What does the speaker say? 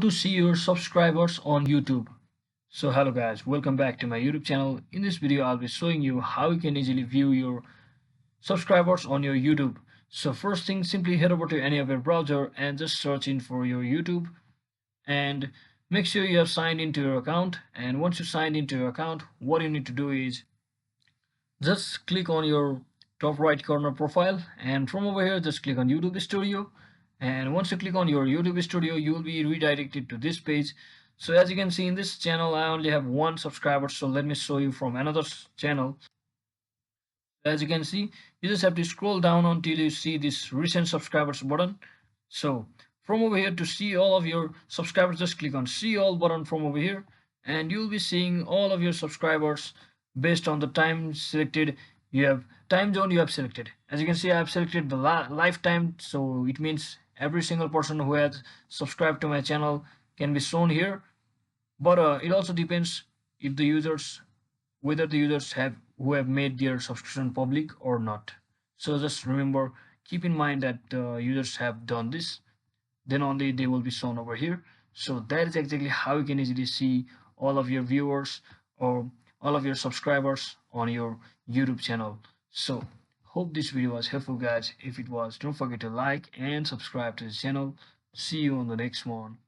To see your subscribers on YouTube. So hello guys, welcome back to my YouTube channel. In this video I'll be showing you how you can easily view your subscribers on your YouTube. So first thing, simply head over to any of your browser and just search in for your YouTube, and make sure you have signed into your account. And once you signed into your account, what you need to do is just click on your top right corner profile, and from over here just click on YouTube Studio. And once you click on your YouTube Studio, you will be redirected to this page. So as you can see, in this channel I only have one subscriber, so let me show you from another channel. As you can see, you just have to scroll down until you see this recent subscribers button. So from over here, to see all of your subscribers, just click on see all button from over here, and you'll be seeing all of your subscribers based on the time selected. You have time zone you have selected. As you can see, I have selected the lifetime, so it means every single person who has subscribed to my channel can be shown here. But it also depends if the users, whether the users have who have made their subscription public or not. So just remember, keep in mind that the users have done this, then only they will be shown over here. So that is exactly how you can easily see all of your viewers or all of your subscribers on your YouTube channel. So hope this video was helpful guys. If it was, don't forget to like and subscribe to the channel. See you on the next one.